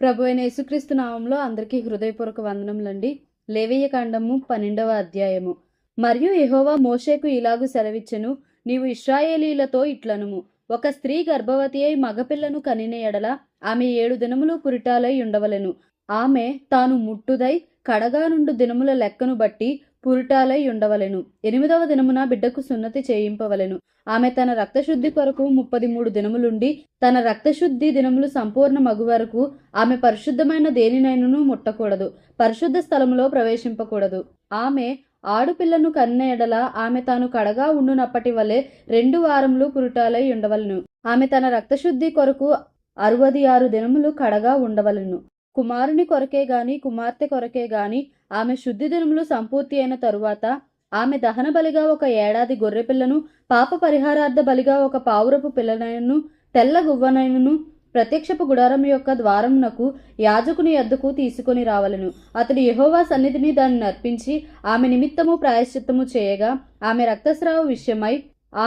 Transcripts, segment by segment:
ప్రభువైన యేసుక్రీస్తు నామంలో అందరికీ హృదయపూర్వక వందనములండి. లేవీయ కాండము 12వ అధ్యాయము. మరియు యెహోవా మోషేకు ఇలాగు సెలవిచ్చెను, నీవు ఇశ్రాయేలీయులతో ఇట్లనుము, ఒక స్త్రీ గర్భవతి అయి మగపిల్లను కనిన ఎడల ఆమె 7 దినములు పురిటాలై ఉండవలెను. ఆమె తాను ముట్టుదై కడగా నుండు దినముల లెక్కను బట్టి పురిటాలై ఉండవలెను. 8వ దినమున బిడ్డకు సున్నతి చేయింపవలెను. ఆమె తన రక్తశుద్ధి కొరకు 33 దినములుండి తన రక్తశుద్ధి దినములు సంపూర్ణ మగు వరకు ఆమె పరిశుద్ధమైన దేనినైనను ముట్టకూడదు, పరిశుద్ధ స్థలములో ప్రవేశింపకూడదు. ఆమె ఆడుపిల్లను కన్న ఎడల ఆమె తాను కడగా ఉండునప్పటి వలె 2 వారములు పురిటాలై ఉండవలెను. ఆమె తన రక్తశుద్ధి కొరకు 66 దినములు కడగా ఉండవలెను. కుమారుని కొరకే గాని కుమార్తె కొరకే గాని ఆమె శుద్ధి దినములు సంపూర్తి అయిన తరువాత ఆమె దహన బలిగా ఒక ఏడాది గొర్రెపిల్లను, పాప పరిహారార్థ బలిగా ఒక పావురపు పిల్లనైనను తెల్ల గువ్వనైనను ప్రత్యక్షపు గుడారం యొక్క ద్వారమునకు యాజకుని యొద్దకు తీసుకొని రావలెను. అతడు యెహోవా సన్నిధిని దాన్ని అర్పించి ఆమె నిమిత్తము ప్రాయశ్చిత్తము చేయగా ఆమె రక్తస్రావ విషయమై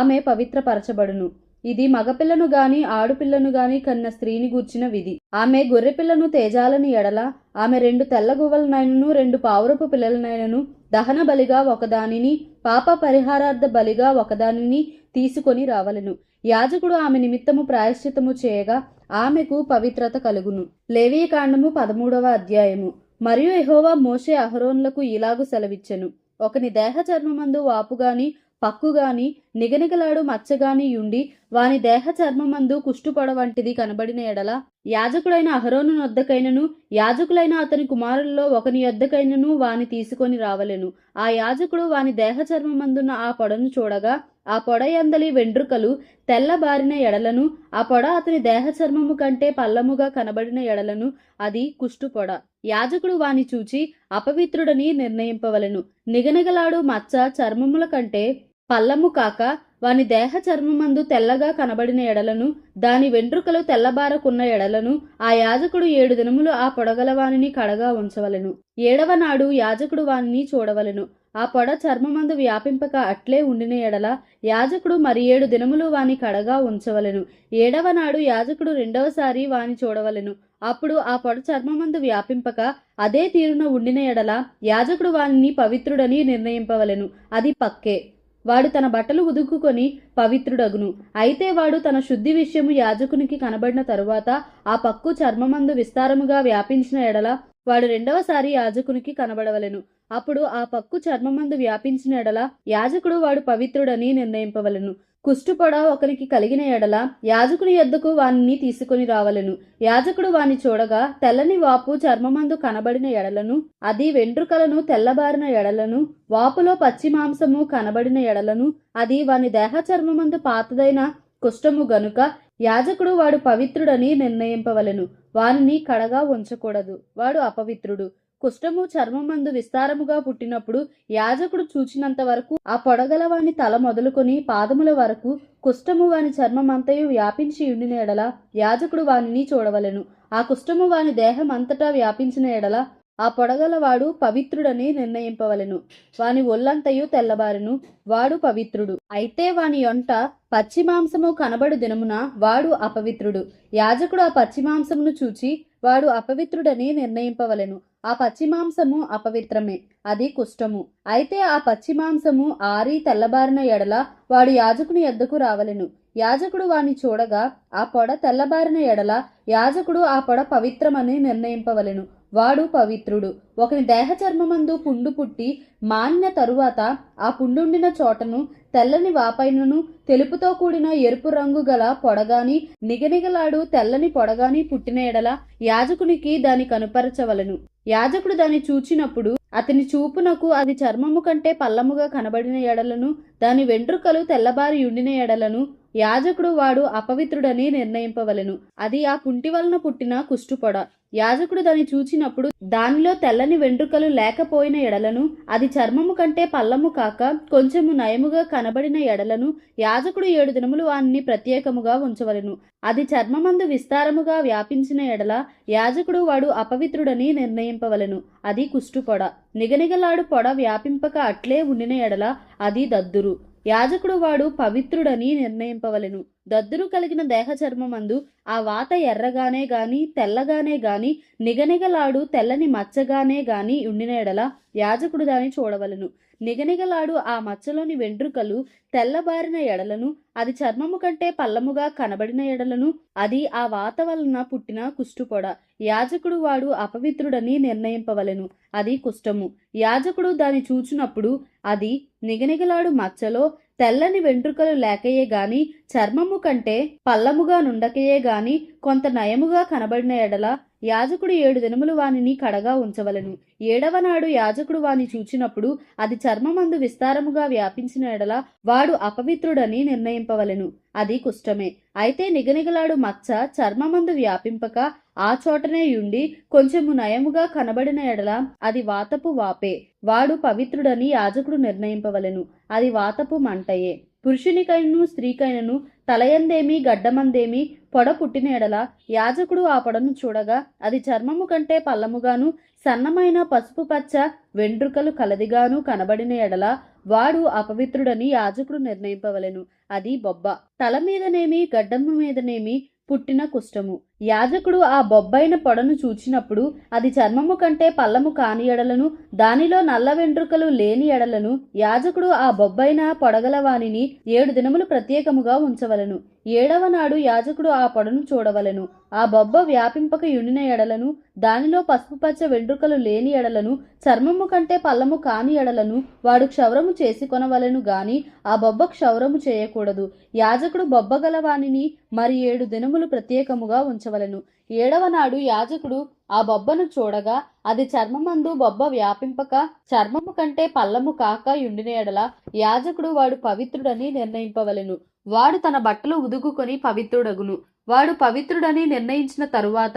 ఆమె పవిత్రపరచబడును. ఇది మగపిల్లను గాని ఆడుపిల్లను గాని కన్న స్త్రీని గూర్చిన విధి. ఆమె గొర్రెపిల్లను తేజాలని ఎడల ఆమె 2 తెల్ల గువ్వలనైనను 2 పావురపు పిల్లలనైనను దహన బలిగా ఒకదానిని, పాప పరిహారార్థ బలిగా ఒకదానిని తీసుకొని రావలెను. యాజకుడు ఆమె నిమిత్తము ప్రాయశ్చిత్తము చేయగా ఆమెకు పవిత్రత కలుగును. లేవీయ కాండము 13వ అధ్యాయము. మరియు యెహోవా మోషే అహరోనులకు ఇలాగు సెలవిచ్చెను, ఒకని దేహ చర్మమందు వాపుగాని పక్కుగాని నిగనిగలాడు మచ్చగాని యుండి వాని దేహ చర్మమందు కుష్టుపొడ వంటిది కనబడిన ఎడల యాజకుడైన అహరోను యొద్దకైనను యాజకులైన అతని కుమారులలో ఒకని యొద్దకైనను వాని తీసుకొని రావలెను. ఆ యాజకుడు వాని దేహ చర్మమందున్న ఆ పొడను చూడగా ఆ పొడ యందలి వెండ్రుకలు తెల్లబారిన ఎడలను, ఆ పొడ అతని దేహ చర్మము కంటే పల్లముగా కనబడిన ఎడలను అది కుష్టుపొడ. యాజకుడు వాని చూచి అపవిత్రుడని నిర్ణయింపవలెను. నిగనిగలాడు మచ్చ చర్మముల కంటే పల్లము కాక వాని దేహ చర్మమందు తెల్లగా కనబడిన ఎడలను, దాని వెంట్రుకలు తెల్లబారకున్న ఎడలను ఆ యాజకుడు 7 దినములు ఆ పొడగల వానిని కడగా ఉంచవలెను. 7వ నాడు యాజకుడు వానిని చూడవలెను. ఆ పొడ చర్మమందు వ్యాపింపక అట్లే ఉండిన ఎడల యాజకుడు మరి 7 దినములు వాని కడగా ఉంచవలెను. 7వ నాడు యాజకుడు 2వసారి వాని చూడవలెను. అప్పుడు ఆ పొడ చర్మమందు వ్యాపింపక అదే తీరున ఉండిన ఎడల యాజకుడు వానిని పవిత్రుడని నిర్ణయింపవలెను. అది పక్కే. వాడు తన బట్టలు ఉదుకుకొని పవిత్రుడగును. అయితే వాడు తన శుద్ధి విషయము యాజకునికి కనబడిన తరువాత ఆ పక్కు చర్మమందు విస్తారముగా వ్యాపించిన ఎడల వాడు 2వసారి యాజకునికి కనబడవలెను. అప్పుడు ఆ పక్కు చర్మమందు వ్యాపించిన ఎడల యాజకుడు వాడు పవిత్రుడని నిర్ణయింపవలెను. కుష్టుపొడ ఒకరికి కలిగిన ఎడల యాజకుని యొద్దకు వానిని తీసుకొని రావలెను. యాజకుడు వాని చూడగా తెల్లని వాపు చర్మమందు కనబడిన ఎడలను, అది వెంట్రుకలను తెల్లబారిన ఎడలను, వాపులో పచ్చి మాంసము కనబడిన ఎడలను అది వాని దేహ చర్మమందు పాతదైన కుష్ఠము గనుక యాజకుడు వాడు పవిత్రుడని నిర్ణయింపవలెను. వానిని కడగా ఉంచకూడదు, వాడు అపవిత్రుడు. కుష్ఠము చర్మమందు విస్తారముగా పుట్టినప్పుడు యాజకుడు చూచినంత వరకు ఆ పొడగల వాని తల మొదలుకొని పాదముల వరకు కుష్ఠము వాని చర్మమంతయు వ్యాపించి ఉండిన ఎడల యాజకుడు వానిని చూడవలెను. ఆ కుష్ఠము వాని దేహం అంతటా వ్యాపించిన ఎడల ఆ పొడగలవాడు పవిత్రుడని నిర్ణయింపవలెను. వాని ఒళ్ళంతయు తెల్లబారెను, వాడు పవిత్రుడు. అయితే వాని యొంట పచ్చి మాంసము కనబడు దినమున వాడు అపవిత్రుడు. యాజకుడు ఆ పచ్చి మాంసమును చూచి వాడు అపవిత్రుడని నిర్ణయింపవలెను. ఆ పచ్చి మాంసము అపవిత్రమే, అది కుష్ఠము. అయితే ఆ పచ్చి మాంసము ఆరి తెల్లబారిన ఎడల వాడు యాజకుని యొద్దకు రావలెను. యాజకుడు వాని చూడగా ఆ పొడ తెల్లబారిన ఎడల యాజకుడు ఆ పొడ పవిత్రమని నిర్ణయింపవలెను. వాడు పవిత్రుడు. ఒకని దేహ చర్మమందు పుండు పుట్టి మానిన తరువాత ఆ పుండుండిన చోటను తెల్లని వాపైనను తెలుపుతో కూడిన ఎరుపు రంగు గల పొడగాని నిగనిగలాడు తెల్లని పొడగాని పుట్టిన ఎడల యాజకునికి దాని కనుపరచవలెను. యాజకుడు దాన్ని చూచినప్పుడు అతని చూపునకు అది చర్మము కంటే పల్లముగా కనబడిన ఎడలను, దాని వెంట్రుకలు తెల్లబారి ఉండిన ఎడలను యాజకుడు వాడు అపవిత్రుడని నిర్ణయింపవలెను. అది ఆ పుంటి వలన పుట్టిన కుష్టుపొడ. యాజకుడు దాన్ని చూచినప్పుడు దానిలో తెల్లని వెంట్రుకలు లేకపోయిన ఎడలను, అది చర్మము కంటే పల్లము కాక కొంచెము నయముగా కనబడిన ఎడలను యాజకుడు 7 దినములు వానిని ప్రత్యేకముగా ఉంచవలెను. అది చర్మమందు విస్తారముగా వ్యాపించిన ఎడల యాజకుడు వాడు అపవిత్రుడని నిర్ణయింపవలెను. అది కుష్టుపొడ. నిగనిగలాడు పొడ వ్యాపింపక అట్లే ఉండిన ఎడల అది దద్దురు. యాజకుడు వాడు పవిత్రుడని నిర్ణయింపవలెను. దద్దురు కలిగిన దేహ చర్మమందు ఆ వాత ఎర్రగానే గాని తెల్లగానే గాని నిగనిగలాడు తెల్లని మచ్చగానే గాని ఉండిన ఎడల యాజకుడు దాన్ని చూడవలను. నిగనిగలాడు ఆ మచ్చలోని వెంట్రుకలు తెల్లబారిన ఎడలను, అది చర్మము కంటే పల్లముగా కనబడిన ఎడలను, అది ఆ వాత వలన పుట్టిన కుష్టుపొడ. యాజకుడు వాడు అపవిత్రుడని నిర్ణయింపవలెను. అది కుష్టము. యాజకుడు దాని చూచునప్పుడు అది నిగనిగలాడు మచ్చలో తెల్లని వెంట్రుకలు లేకయే గాని చర్మము కంటే పల్లముగా నుండకయే గాని కొంత నయముగా కనబడిన ఎడల యాజకుడు 7 దినములు వానిని కడగా ఉంచవలెను. 7వ నాడు యాజకుడు వాని చూచినప్పుడు అది చర్మమందు విస్తారముగా వ్యాపించిన ఎడల వాడు అపవిత్రుడని నిర్ణయింపవలెను. అది కుష్టమే. అయితే నిగనిగలాడు మచ్చ చర్మమందు వ్యాపింపక ఆ చోటనే యుండి కొంచెము నయముగా కనబడిన ఎడల అది వాతపు వాపే. వాడు పవిత్రుడని యాజకుడు నిర్ణయింపవలెను. అది వాతపు మంటయే. పురుషునికైనను స్త్రీకైనను తలయందేమి గడ్డమందేమి పొడ పుట్టిన ఎడల యాజకుడు ఆ పొడను చూడగా అది చర్మము కంటే పల్లముగాను సన్నమైన పసుపు పచ్చ వెంట్రుకలు కలదిగాను కనబడిన ఎడల వాడు అపవిత్రుడని యాజకుడు నిర్ణయింపవలెను. అది బొబ్బ. తల మీదనేమి గడ్డము మీదనేమి పుట్టిన కుష్టము. యాజకుడు ఆ బొబ్బైన పొడను చూచినప్పుడు అది చర్మము కంటే పల్లము కాని ఎడలను, దానిలో నల్ల వెంట్రుకలు లేని ఎడలను యాజకుడు ఆ బొబ్బైన పొడగల వానిని 7 దినములు ప్రత్యేకముగా ఉంచవలెను. 7వ నాడు యాజకుడు ఆ పొడను చూడవలెను. ఆ బొబ్బ వ్యాపింపక యుండిన ఎడలను, దానిలో పసుపు పచ్చ వెంట్రుకలు లేని ఎడలను, చర్మము కంటే పల్లము కాని ఎడలను వాడు క్షౌరము చేసి కొనవలెను గాని ఆ బొబ్బ క్షౌరము చేయకూడదు. యాజకుడు బొబ్బగల వానిని మరి 7 దినములు ప్రత్యేకముగా ఉంచవలెను. 7వ నాడు యాజకుడు ఆ బొబ్బను చూడగా అది చర్మమందు బొబ్బ వ్యాపింపక చర్మము కంటే పల్లము కాక యుండిన ఎడల యాజకుడు వాడు పవిత్రుడని నిర్ణయింపవలెను. వాడు తన బట్టలు ఉదుకుకొని పవిత్రుడగును. వాడు పవిత్రుడని నిర్ణయించిన తరువాత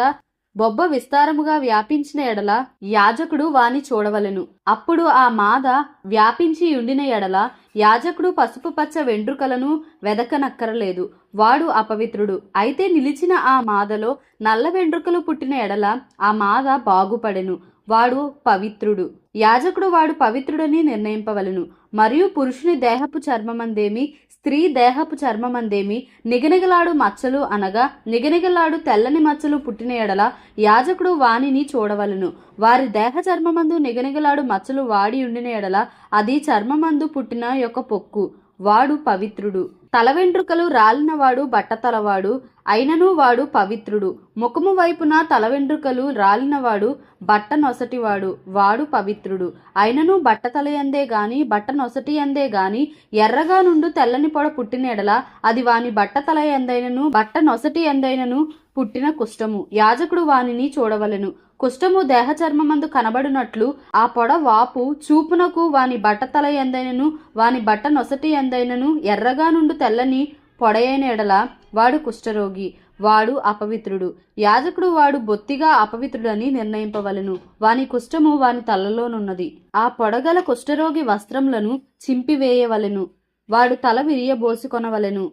బొబ్బ విస్తారముగా వ్యాపించిన ఎడల యాజకుడు వాని చూడవలెను. అప్పుడు ఆ మాద వ్యాపించి ఉండిన ఎడల యాజకుడు పసుపు పచ్చ వెంట్రుకలను వెదకనక్కరలేదు. వాడు అపవిత్రుడు. అయితే నిలిచిన ఆ మాదలో నల్ల వెంట్రుకలు పుట్టిన ఎడల ఆ మాద బాగుపడెను. వాడు పవిత్రుడు. యాజకుడు వాడు పవిత్రుడని నిర్ణయింపవలెను. మరియు పురుషుని దేహపు చర్మమందేమి స్త్రీ దేహపు చర్మమందేమి నిగనిగలాడు మచ్చలు అనగా నిగనిగలాడు తెల్లని మచ్చలు పుట్టిన ఎడల యాజకుడు వానిని చూడవలెను. వారి దేహ చర్మమందు నిగనిగలాడు మచ్చలు వాడి ఉండిన ఎడల అది చర్మమందు పుట్టిన యొక్క పొక్కు. వాడు పవిత్రుడు. తల వెంట్రుకలు రాలినవాడు బట్టతలవాడు అయినను వాడు పవిత్రుడు. ముఖము వైపున తల వెంట్రుకలు రాలినవాడు బట్ట నొసటివాడు. వాడు పవిత్రుడు. అయినను బట్టతలయందే గాని బట్ట నొసటి అందే గాని ఎర్రగా నుండు తెల్లని పొడ పుట్టిన ఎడల అది వాని బట్టతల ఎందైనను బట్ట నొసటి ఎందైనను పుట్టిన కుష్టము. యాజకుడు వానిని చూడవలెను. కుష్టము దేహ చర్మమందు కనబడినట్లు ఆ పొడ వాపు చూపునకు వాని బట్టతల ఎందైనను వాని బట్ట నొసటి ఎందైనను ఎర్రగా నుండు తెల్లని పొడయైన ఎడల వాడు కుష్ఠరోగి. వాడు అపవిత్రుడు. యాజకుడు వాడు బొత్తిగా అపవిత్రుడని నిర్ణయింపవలెను. వాని కుష్టము వాని తలలోనున్నది. ఆ పొడగల కుష్ఠరోగి వస్త్రములను చింపివేయవలెను. వాడు తల విరియబోసుకొనవలెను.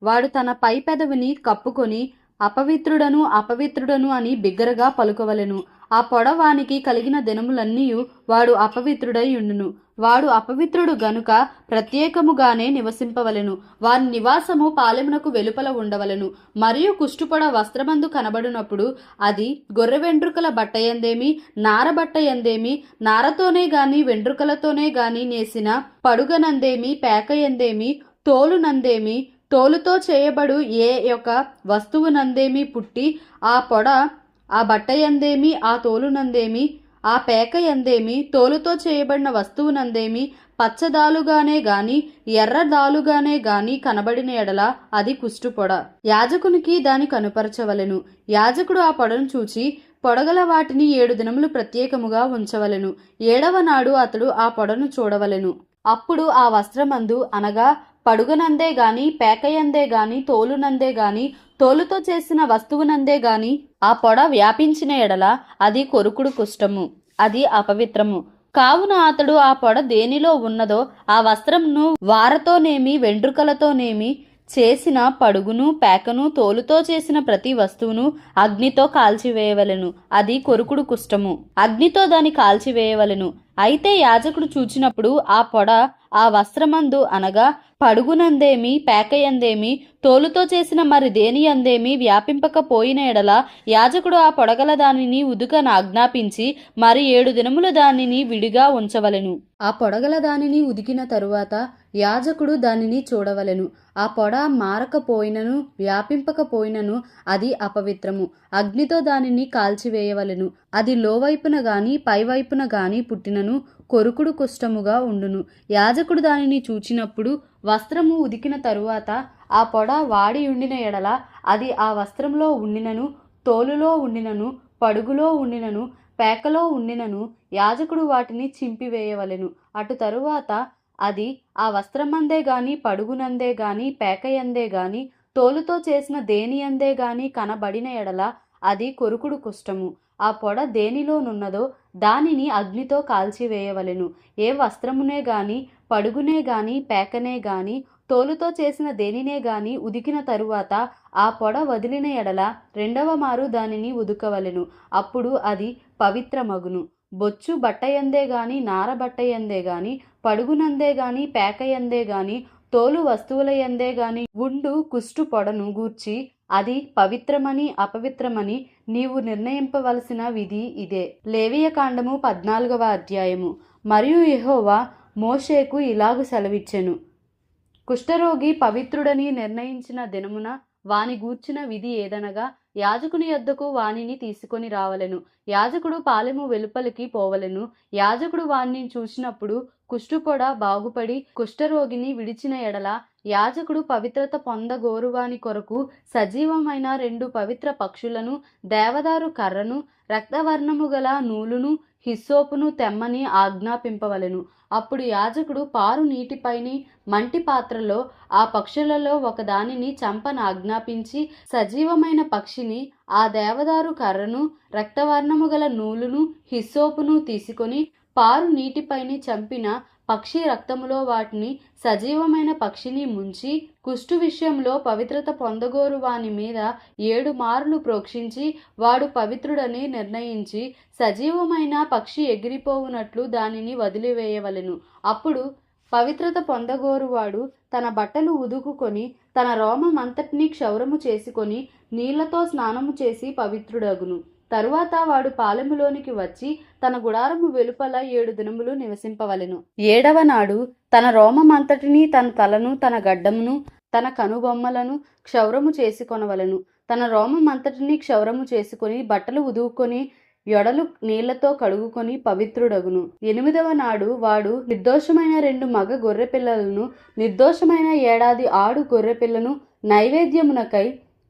వాడు తన పై పెదవిని కప్పుకొని అపవిత్రుడను అపవిత్రుడను అని బిగ్గరగా పలుకవలెను. ఆ పొడ వానికి కలిగిన దినములన్నీయు వాడు అపవిత్రుడై ఉండును. వాడు అపవిత్రుడు గనుక ప్రత్యేకముగానే నివసింపవలెను. వారి నివాసము పాలెమునకు వెలుపల ఉండవలెను. మరియు కుష్టుపొడ వస్త్రమందు కనబడినప్పుడు అది గొర్రె వెంట్రుకల బట్టయందేమి నారబట్టయందేమి నారతోనే గాని వెంట్రుకలతోనే గాని నేసిన పడుగనందేమి పేకయందేమి తోలునందేమి తోలుతో చేయబడు ఏ యొక్క వస్తువునందేమి పుట్టి ఆ పొడ ఆ బట్టయందేమి ఆ తోలునందేమి ఆ పేక ఎందేమి తోలుతో చేయబడిన వస్తువునందేమి పచ్చదాలుగానే గాని ఎర్రదాలుగానే గాని కనబడిన ఎడల అది కుష్టుపొడ. యాజకునికి దాని కనుపరచవలెను. యాజకుడు ఆ పొడను చూచి పొడగల వాటిని 7 దినములు ప్రత్యేకముగా ఉంచవలెను. 7వ నాడు అతడు ఆ పొడను చూడవలెను. అప్పుడు ఆ వస్త్రమందు అనగా పడుగనందే గాని పేకయందే గాని తోలునందే గాని తోలుతో చేసిన వస్తువునందే గాని ఆ పొడ వ్యాపించిన ఎడల అది కొరుకుడు కుష్టము. అది అపవిత్రము. కావున అతడు ఆ పొడ దేనిలో ఉన్నదో ఆ వస్త్రమును వారతోనేమి వెంట్రుకలతోనేమి చేసిన పడుగును పేకను తోలుతో చేసిన ప్రతి వస్తువును అగ్నితో కాల్చివేయవలెను. అది కొరుకుడు కుష్టము. అగ్నితో దాన్ని కాల్చివేయవలెను. అయితే యాజకుడు చూచినప్పుడు ఆ పొడ ఆ వస్త్రమందు అనగా పడుగునందేమి పేకయందేమి తోలుతో చేసిన మరి దేని అందేమి వ్యాపింపకపోయిన ఎడల యాజకుడు ఆ పొడగల దానిని ఉదుకన ఆజ్ఞాపించి మరి 7 దినములు దానిని విడిగా ఉంచవలెను. ఆ పొడగల దానిని ఉదికిన తరువాత యాజకుడు దానిని చూడవలెను. ఆ పొడ మారకపోయినను వ్యాపింపకపోయినను అది అపవిత్రము. అగ్నితో దానిని కాల్చివేయవలెను. అది లోవైపున గాని పైవైపున గాని పుట్టినను కొరుకుడు కుష్టముగా ఉండును. యాజకుడు దానిని చూచినప్పుడు వస్త్రము ఉదికిన తరువాత ఆ పొడ వాడి ఉండిన ఎడల అది ఆ వస్త్రంలో ఉండినను, తోలులో ఉండినను, పడుగులో ఉండినను, పేకలో ఉండినను యాజకుడు వాటిని చింపివేయవలెను. అటు తరువాత అది ఆ వస్త్రమందే గాని పడుగునందే గాని పేకయందే గాని తోలుతో చేసిన దేనియందే గాని కనబడిన ఎడల అది కొరుకుడు కుష్టము. ఆ పొడ దేనిలోనున్నదో దానిని అగ్నితో కాల్చివేయవలెను. ఏ వస్త్రమునే గాని పడుగునే గాని పేకనే గాని తోలుతో చేసిన దేనినే గాని ఉదికిన తరువాత ఆ పొడ వదిలిన ఎడల 2వ మారు దానిని ఉదుకవలెను. అప్పుడు అది పవిత్రమగును. బొచ్చు బట్టయందే గాని నార బట్టయందే గాని పడుగునందే గాని పేకయందే గాని తోలు వస్తువులయందే గాని ఉండు కుష్టు పొడను గూర్చి అది పవిత్రమని అపవిత్రమని నీవు నిర్ణయింపవలసిన విధి ఇదే. లేవియకాండము 14వ అధ్యాయము. మరియు యెహోవా మోషేకు ఇలాగు సెలవిచ్చెను. కుష్ఠరోగి పవిత్రుడని నిర్ణయించిన దినమున వాని గూర్చిన విధి ఏదనగా యాజకుని యొద్దకు వానిని తీసుకొని రావలెను. యాజకుడు పాలెము వెలుపలికి పోవలెను. యాజకుడు వానిని చూసినప్పుడు కుష్టుపొడ బాగుపడి కుష్ఠరోగిని విడిచిన ఎడల యాజకుడు పవిత్రత పొందగోరువాని కొరకు సజీవమైన 2 పవిత్ర పక్షులను, దేవదారు కర్రను, రక్తవర్ణము గల నూలును, హిస్సోపును తెమ్మని ఆజ్ఞాపింపవలెను. అప్పుడు యాజకుడు పారు నీటిపైని మంటి పాత్రలో ఆ పక్షులలో ఒకదానిని చంపన ఆజ్ఞాపించి సజీవమైన పక్షిని, ఆ దేవదారు కర్రను, రక్తవర్ణము గల నూలును, హిస్సోపును తీసుకొని పారు నీటిపైని చంపిన పక్షి రక్తములో వాటిని సజీవమైన పక్షిని ముంచి కుష్టు విషయంలో పవిత్రత పొందగోరు వాని మీద 7 మార్లు ప్రోక్షించి వాడు పవిత్రుడని నిర్ణయించి సజీవమైన పక్షి ఎగిరిపోవునట్లు దానిని వదిలివేయవలెను. అప్పుడు పవిత్రత పొందగోరువాడు తన బట్టలు ఉదుకుకొని తన రోమమంతటినీ క్షౌరము చేసుకొని నీళ్లతో స్నానము చేసి పవిత్రుడగును. తరువాత వాడు పాలెములోనికి వచ్చి తన గుడారము వెలుపల 7 దినములు నివసింపవలెను. 7వ నాడు తన రోమమంతటిని, తన తలను, తన గడ్డమును, తన కనుబొమ్మలను క్షౌరము చేసుకొనవలెను. తన రోమమంతటిని క్షౌరము చేసుకొని బట్టలు ఉదువుకొని యొడలు నీళ్లతో కడుగుకొని పవిత్రుడగును. 8వ నాడు వాడు నిర్దోషమైన 2 మగ గొర్రెపిల్లలను, నిర్దోషమైన ఏడాది ఆడు గొర్రెపిల్లను నైవేద్యమునకై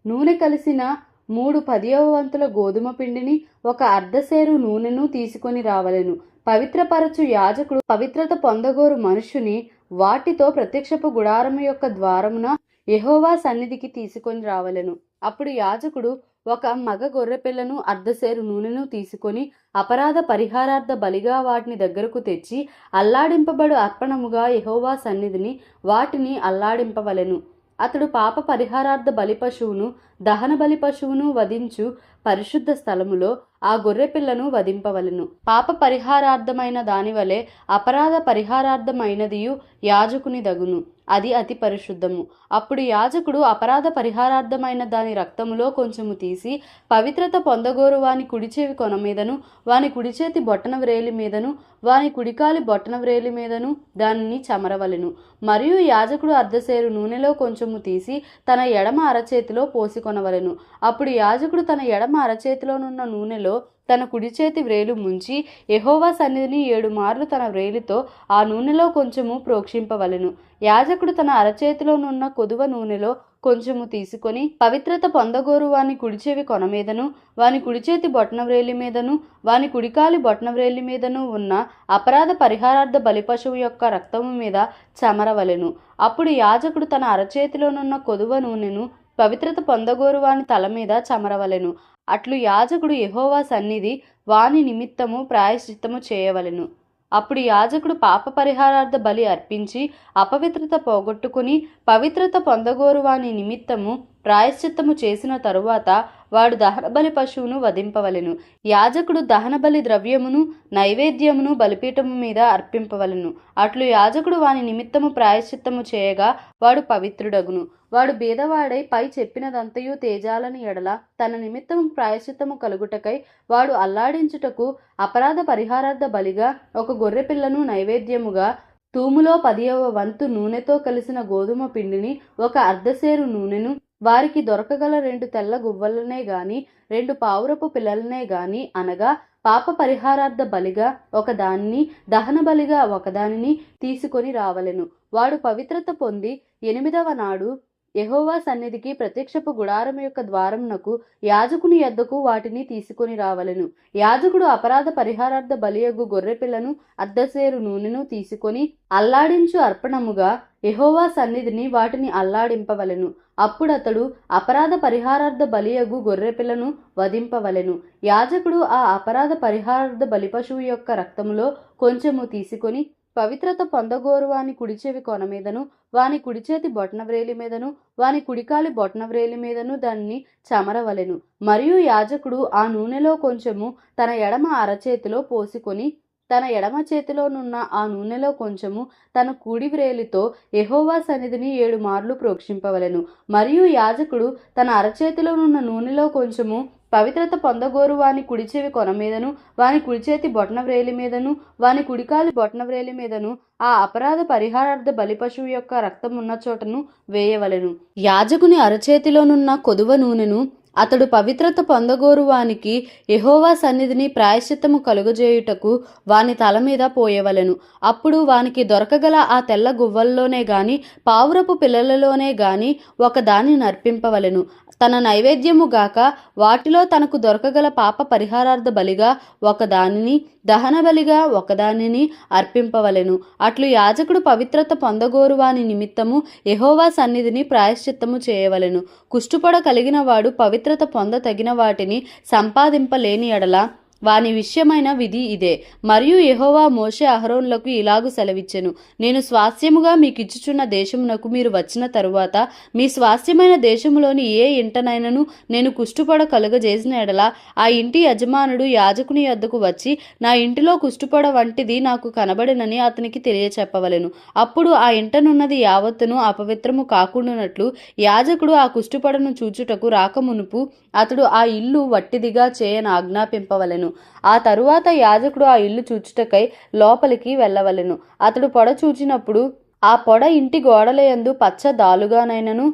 నూనె కలిసిన 3 10వ వంతుల గోధుమ పిండిని, 1 అర్ధసేరు నూనెను తీసుకొని రావలెను. పవిత్రపరచు యాజకుడు పవిత్రత పొందగోరు మనుషుని వాటితో ప్రత్యక్షపు గుడారము యొక్క ద్వారమున యెహోవా సన్నిధికి తీసుకొని రావలెను. అప్పుడు యాజకుడు 1 మగ గొర్రెపిల్లను, అర్ధసేరు నూనెను తీసుకొని అపరాధ పరిహారార్థ బలిగా వాటిని దగ్గరకు తెచ్చి అల్లాడింపబడు అర్పణముగా యెహోవా సన్నిధిని వాటిని అల్లాడింపవలెను. అతడు పాప పరిహారార్థ బలి పశువును, దహన బలి పశువును వధించు పరిశుద్ధ స్థలములో ఆ గొర్రెపిల్లను వధింపవలెను. పాప పరిహారార్థమైన దానివలే అపరాధ పరిహారార్థమైనదియు యాజకుని దగును. అది అతి పరిశుద్ధము. అప్పుడు యాజకుడు అపరాధ పరిహారార్థమైన దాని రక్తములో కొంచెము తీసి పవిత్రత పొందగోరు వాని కుడి చెవి కొన మీదను, వాని కుడి చేతి బొట్టన వ్రేలి మీదను, వాని కుడికాలి బొట్టన వ్రేలి మీదను దానిని చమరవలెను. మరియు యాజకుడు అర్ధసేరు నూనెలో కొంచెము తీసి తన ఎడమ అరచేతిలో పోసికొనవలెను. అప్పుడు యాజకుడు తన ఎడమ అరచేతిలోనున్న నూనెలో తన కుడి చేతి వ్రేలు ముంచి యెహోవా సన్నిధిని 7 మార్లు తన వ్రేలితో ఆ నూనెలో కొంచెము ప్రోక్షింపవలెను. యాజకుడు తన అరచేతిలోనున్న కొదువ నూనెలో కొంచెము తీసుకొని పవిత్రత పొందగోరు వాని కుడి చెవి కొన మీదను, వాని కుడి చేతి బొట్టన వ్రేలి మీదను, వాని కుడికాలి బొట్టన వ్రేలి మీదను ఉన్న అపరాధ పరిహారార్థ బలి పశువు యొక్క రక్తము మీద చమరవలెను. అప్పుడు యాజకుడు తన అరచేతిలోనున్న కొదువ నూనెను పవిత్రత పొందగోరు వాని తల మీద చమరవలెను. అట్లు యాజకుడు యెహోవా సన్నిధి వాని నిమిత్తము ప్రాయశ్చిత్తము చేయవలెను. అప్పుడు యాజకుడు పాప పరిహారార్థ బలి అర్పించి అపవిత్రత పోగొట్టుకుని పవిత్రత పొందగోరు వాని నిమిత్తము ప్రాయశ్చిత్తము చేసిన తరువాత వాడు దహనబలి పశువును వధింపవలెను. యాజకుడు దహనబలి ద్రవ్యమును నైవేద్యమును బలిపీఠము మీద అర్పింపవలెను. అట్లు యాజకుడు వాని నిమిత్తము ప్రాయశ్చిత్తము చేయగా వాడు పవిత్రుడగును. వాడు బీదవాడై పై చెప్పినదంతయు తేజాలని ఎడల తన నిమిత్తము ప్రాయశ్చిత్తము కలుగుటకై వాడు అల్లాడించుటకు అపరాధ పరిహారార్థ బలిగా ఒక గొర్రెపిల్లను నైవేద్యముగా తూములో 10వ వంతు నూనెతో కలిసిన గోధుమ పిండిని, ఒక అర్ధసేరు నూనెను, వారికి దొరకగల 2 తెల్ల గువ్వలనే గాని 2 పావురపు పిల్లలనే గాని, అనగా పాప పరిహారార్థ బలిగా ఒకదానిని, దహన బలిగా ఒకదానిని తీసుకొని రావలెను. వాడు పవిత్రత పొంది 8వ నాడు యెహోవా సన్నిధికి ప్రత్యక్షపు గుడారం యొక్క ద్వారమునకు యాజకుని యొద్దకు వాటిని తీసుకొని రావలెను. యాజకుడు అపరాధ పరిహారార్థ బలియగు గొర్రెపిల్లను అర్ధసేరు నూనెను తీసుకొని అల్లాడించు అర్పణముగా యెహోవా సన్నిధిని వాటిని అల్లాడింపవలెను. అప్పుడతడు అపరాధ పరిహారార్థ బలియగు గొర్రెపిల్లను వధింపవలెను. యాజకుడు ఆ అపరాధ పరిహారార్థ బలిపశువు యొక్క రక్తములో కొంచెము తీసుకొని పవిత్రత పొందగోరు వాని కుడిచెవి కొన మీదను, వాని కుడిచేతి బొటనవ్రేలి మీదను, వాని కుడికాలి బొటనవ్రేలి మీదను దానిని చమరవలెను. మరియు యాజకుడు ఆ నూనెలో కొంచెము తన ఎడమ అరచేతిలో పోసుకొని తన ఎడమ చేతిలోనున్న ఆ నూనెలో కొంచెము తన కుడి వ్రేలితో యెహోవా సన్నిధిని 7 మార్లు ప్రోక్షింపవలెను. మరియు యాజకుడు తన అరచేతిలోనున్న నూనెలో కొంచెము పవిత్రత పొందగోరు వాని కుడిచెవి కొన మీదను, వాని కుడిచేతి బొటనవ్రేలి మీదను, వాని కుడికాలి బొటనవ్రేలి మీదను ఆ అపరాధ పరిహారార్థ బలిపశువు యొక్క రక్తమున్న చోటను వేయవలెను. యాజకుని అరచేతిలోనున్న కొదువ నూనెను అతడు పవిత్రత పొందగోరు వానికి యెహోవా సన్నిధిని ప్రాయశ్చిత్తము కలుగజేయుటకు వాని తల మీద పోయవలెను. అప్పుడు వానికి దొరకగల ఆ తెల్ల గువ్వల్లోనే గాని పావురపు పిల్లలలోనే గాని ఒకదాన్ని నర్పింపవలెను. తన నైవేద్యము గాక వాటిలో తనకు దొరకగల పాప పరిహారార్థ బలిగా ఒకదానిని, దహన బలిగా ఒకదానిని అర్పింపవలెను. అట్లు యాజకుడు పవిత్రత పొందగోరు వాని నిమిత్తము యెహోవా సన్నిధిని ప్రాయశ్చిత్తము చేయవలెను. కుష్టుపొడ కలిగిన వాడు పవిత్రత పొంద తగిన వాటిని సంపాదింపలేని ఎడల వాని విషయమైన విధి ఇదే. మరియు యెహోవా మోషే అహరోనులకు ఇలాగు సెలవిచ్చెను, నేను స్వాస్థ్యముగా మీకిచ్చుచున్న దేశమునకు మీరు వచ్చిన తరువాత మీ స్వాస్థ్యమైన దేశములోని ఏ ఇంటనైనను నేను కుష్టుపొడ కలుగజేసిన ఎడల ఆ ఇంటి యజమానుడు యాజకుని యొద్దకు వచ్చి నా ఇంటిలో కుష్టుపొడ వంటిది నాకు కనబడినని అతనికి తెలియచెప్పవలెను. అప్పుడు ఆ ఇంటనున్నది యావత్తును అపవిత్రము కాకుండానట్లు యాజకుడు ఆ కుష్టుపొడను చూచుటకు రాకమునుపు అతడు ఆ ఇల్లు వట్టిదిగా చేయని ఆజ్ఞాపింపవలెను. ఆ తరువాత యాజకుడు ఆ ఇల్లు చూచుటకై లోపలికి వెళ్ళవలెను. అతడు పొడ చూచినప్పుడు ఆ పొడ ఇంటి గోడలయందు పచ్చ దాలుగానైనను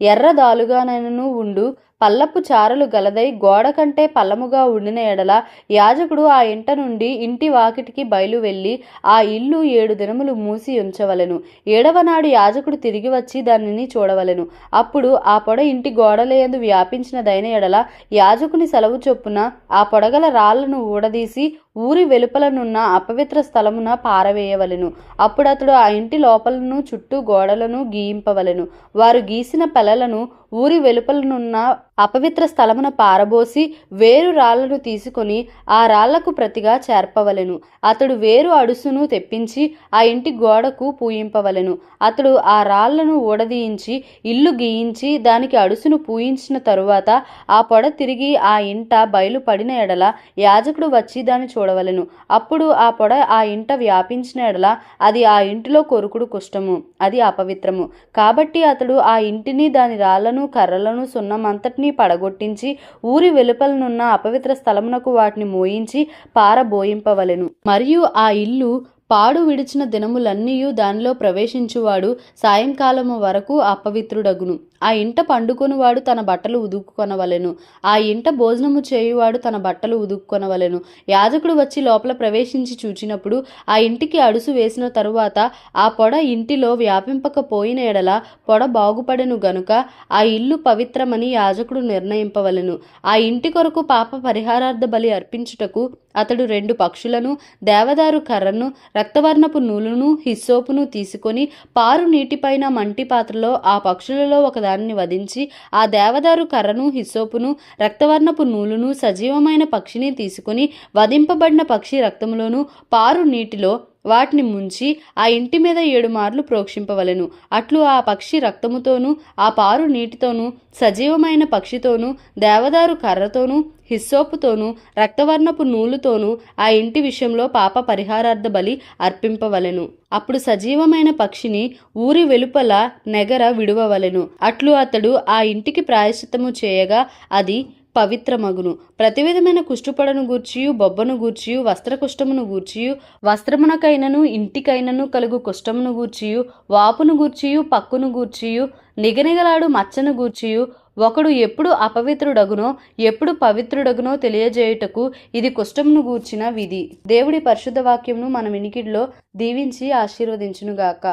ఎర్ర దాలుగానైనను ఉండు పల్లపు చారలు గలదై గోడ కంటే పల్లముగా ఉండిన ఎడల యాజకుడు ఆ ఇంట నుండి ఇంటి వాకిటికి బయలు వెళ్ళి ఆ ఇల్లు 7 దినములు మూసి ఉంచవలెను. 7వ నాడు యాజకుడు తిరిగి వచ్చి దానిని చూడవలెను. అప్పుడు ఆ పొడ ఇంటి గోడలయందు వ్యాపించినదైన ఎడల యాజకుని సెలవు చొప్పున ఆ పొడగల రాళ్లను ఊడదీసి ఊరి వెలుపలనున్న అపవిత్ర స్థలమున పారవేయవలెను. అప్పుడతడు ఆ ఇంటి లోపలను చుట్టూ గోడలను గీయింపవలెను. వారు గీసిన పెలలను ఊరి వెలుపలనున్న అపవిత్ర స్థలమున పారబోసి వేరు రాళ్లను తీసుకొని ఆ రాళ్లకు ప్రతిగా చేర్పవలెను. అతడు వేరు అడుసును తెప్పించి ఆ ఇంటి గోడకు పూయింపవలెను. అతడు ఆ రాళ్లను ఊడదీయించి ఇల్లు గీయించి దానికి అడుసును పూయించిన తరువాత ఆ పొడ తిరిగి ఆ ఇంట బయలు పడిన ఎడల యాజకుడు వచ్చి దాన్ని చూడవలెను. అప్పుడు ఆ పొడ ఆ ఇంట వ్యాపించిన ఎడల అది ఆ ఇంటిలో కొరుకుడు కుష్టము, అది అపవిత్రము. కాబట్టి అతడు ఆ ఇంటిని దాని రాళ్లను కర్రలను సున్నమంతటినీ పడగొట్టించి ఊరి వెలుపలనున్న అపవిత్ర స్థలమునకు వాటిని మోయించి పారబోయింపవలెను. మరియు ఆ ఇల్లు పాడు విడిచిన దినములన్నీయు దానిలో ప్రవేశించువాడు సాయంకాలము వరకు అపవిత్రుడగును. ఆ ఇంట పండుకొనువాడు తన బట్టలు ఉదుక్కొనవలెను. ఆ ఇంట భోజనము చేయువాడు తన బట్టలు ఉదుక్కొనవలెను. యాజకుడు వచ్చి లోపల ప్రవేశించి చూచినప్పుడు ఆ ఇంటికి అడుసు వేసిన తరువాత ఆ పొడ ఇంటిలో వ్యాపింపకపోయిన ఎడల పొడ బాగుపడెను గనుక ఆ ఇల్లు పవిత్రమని యాజకుడు నిర్ణయింపవలెను. ఆ ఇంటి కొరకు పాప పరిహారార్థ బలి అర్పించుటకు అతడు 2 పక్షులను, దేవదారు కర్రను, రక్తవర్ణపు నూలును, హిస్సోపును తీసుకొని పారు నీటిపైన మంటి పాత్రలో ఆ పక్షులలో ఒకదానిని వధించి ఆ దేవదారు కర్రను, హిస్సోపును, రక్తవర్ణపు నూలును, సజీవమైన పక్షిని తీసుకుని వధింపబడిన పక్షి రక్తములోను పారు నీటిలో వాటిని ముంచి ఆ ఇంటి మీద 7 మార్లు ప్రోక్షింపవలెను. అట్లు ఆ పక్షి రక్తముతోనూ ఆ పారు నీటితోనూ సజీవమైన పక్షితోనూ దేవదారు కర్రతోనూ హిస్సోపుతోనూ రక్తవర్ణపు నూలుతోనూ ఆ ఇంటి విషయంలో పాప పరిహారార్థ బలి అర్పింపవలెను. అప్పుడు సజీవమైన పక్షిని ఊరి వెలుపల నెగర విడువవలెను. అట్లు అతడు ఆ ఇంటికి ప్రాయశ్చిత్తము చేయగా అది పవిత్రమగును. ప్రతి విధమైన కుష్టుపడను గూర్చియు బొబ్బను గూర్చియు వస్త్రకుష్టమును గూర్చియు వస్త్రమునకైనను ఇంటికైనను కలుగు కుష్టమును గూర్చియు వాపును గూర్చియు పక్కును గూర్చియు నిగనిగలాడు మచ్చను గూర్చియు ఒకడు ఎప్పుడు అపవిత్రుడగునో ఎప్పుడు పవిత్రుడగునో తెలియజేయుటకు ఇది కుష్టమును గూర్చిన విధి. దేవుడి పరిశుద్ధ వాక్యమును మన వినికిడిలో దీవించి ఆశీర్వదించునుగాక.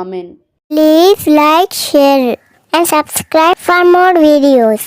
Amen. Please like, share and subscribe for more videos.